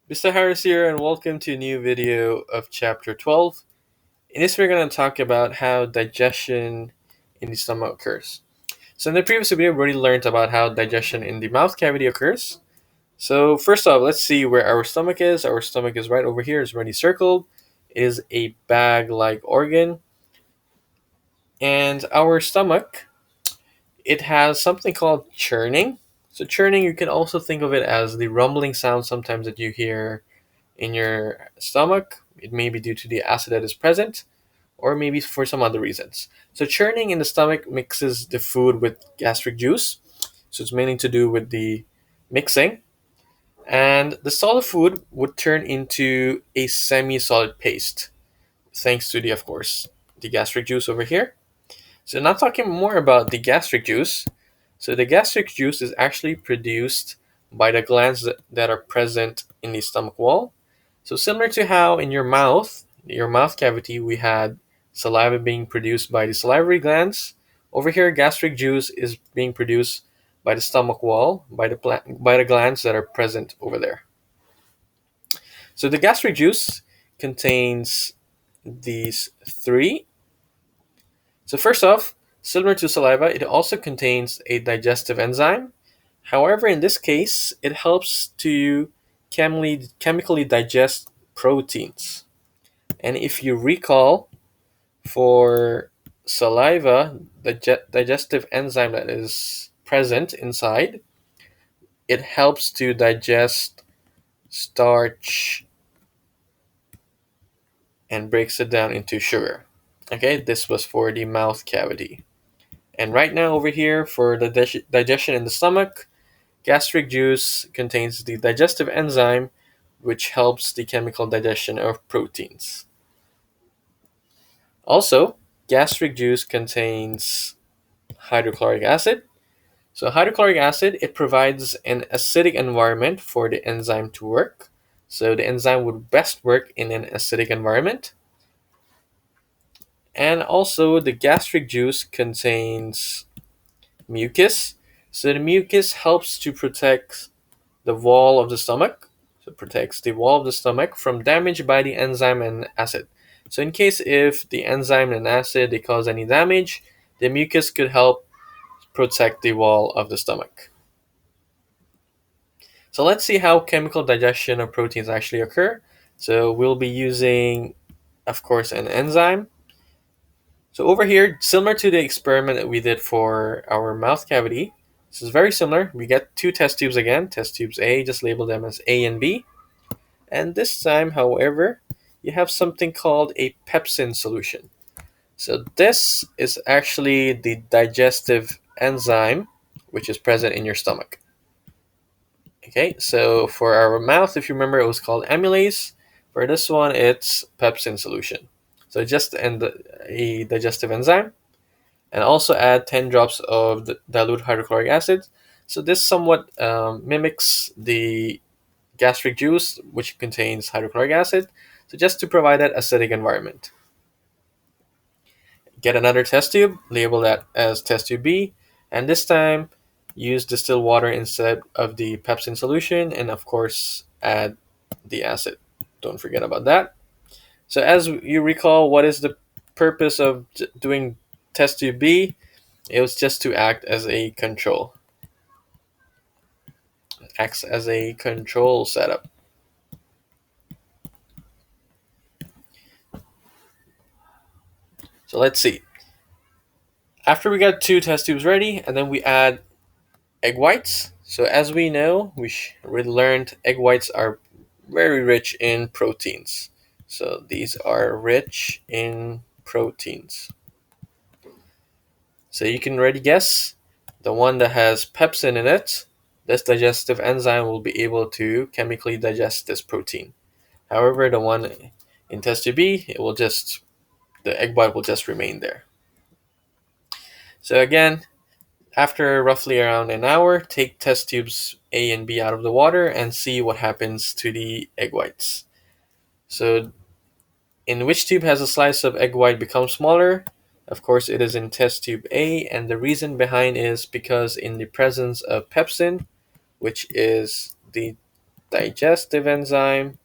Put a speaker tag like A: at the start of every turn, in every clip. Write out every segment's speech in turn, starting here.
A: Mr. Harris here, and welcome to a new video of Chapter 12. In this, we're going to talk about how digestion in the stomach occurs. So, in the previous video, we already learned about how digestion in the mouth cavity occurs. So, first off, let's see where our stomach is. Our stomach is right over here, it's already circled. It is a bag like organ. And our stomach, it has something called churning. So, churning, you can also think of it as the rumbling sound sometimes that you hear in your stomach. It may be due to the acid that is present, or maybe for some other reasons. So, churning in the stomach mixes the food with gastric juice. So, it's mainly to do with the mixing. And the solid food would turn into a semi solid paste, thanks to of course, the gastric juice over here. So, now talking more about the gastric juice. So, the gastric juice is actually produced by the glands that are present in the stomach wall. So similar to how in your mouth cavity, we had saliva being produced by the salivary glands. Over here, gastric juice is being produced by the stomach wall, by the glands that are present over there. So the gastric juice contains these three. So first off, similar to saliva, it also contains a digestive enzyme. However, in this case, it helps to chemically digest proteins. And if you recall, for saliva, the digestive enzyme that is present inside, it helps to digest starch and breaks it down into sugar. Okay, this was for the mouth cavity. And right now, over here, for the digestion in the stomach, gastric juice contains the digestive enzyme, which helps the chemical digestion of proteins. Also, gastric juice contains hydrochloric acid. So hydrochloric acid, it provides an acidic environment for the enzyme to work. So the enzyme would best work in an acidic environment. And also the gastric juice contains mucus. So the mucus helps to protect the wall of the stomach. So it protects the wall of the stomach from damage by the enzyme and acid. So in case if the enzyme and acid they cause any damage, the mucus could help protect the wall of the stomach. So let's see how chemical digestion of proteins actually occur. So we'll be using, of course, an enzyme. So over here, similar to the experiment that we did for our mouth cavity, this is very similar. We get two test tubes again, test tubes A, just label them as A and B. And this time, however, you have something called a pepsin solution. So this is actually the digestive enzyme which is present in your stomach. Okay, so for our mouth, if you remember, it was called amylase. For this one, it's pepsin solution. So just a digestive enzyme, and also add 10 drops of the dilute hydrochloric acid. So this somewhat mimics the gastric juice, which contains hydrochloric acid. So just to provide that acidic environment. Get another test tube, label that as test tube B, and this time use distilled water instead of the pepsin solution, and of course add the acid. Don't forget about that. So as you recall, what is the purpose of doing test tube B? It was just to act as a control. It acts as a control setup. So let's see. After we got two test tubes ready, and then we add egg whites. So as we know, we learned egg whites are very rich in proteins. So these are rich in proteins. So you can already guess the one that has pepsin in it, this digestive enzyme will be able to chemically digest this protein. However, the one in test tube B, the egg white will just remain there. So again, after roughly around an hour, take test tubes A and B out of the water and see what happens to the egg whites. So, in which tube has a slice of egg white become smaller? Of course, it is in test tube A, and the reason behind is because in the presence of pepsin, which is the digestive enzyme,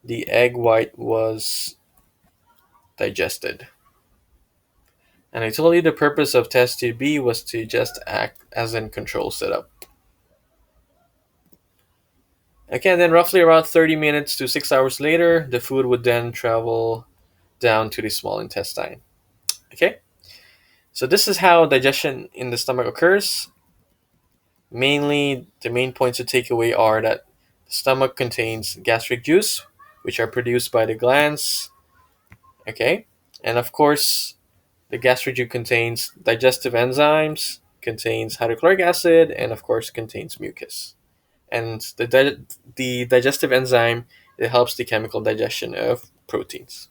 A: the egg white was digested. And I told you the purpose of test tube B was to just act as a control setup. Okay, and then roughly around 30 minutes to 6 hours later, the food would then travel down to the small intestine. Okay, so this is how digestion in the stomach occurs. Mainly, the main points to take away are that the stomach contains gastric juice, which are produced by the glands. Okay, and of course, the gastric juice contains digestive enzymes, contains hydrochloric acid, and of course contains mucus. And the digestive enzyme, it helps the chemical digestion of proteins.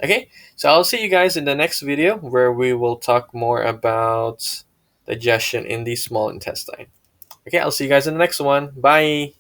A: Okay, so I'll see you guys in the next video where we will talk more about digestion in the small intestine. Okay, I'll see you guys in the next one. Bye.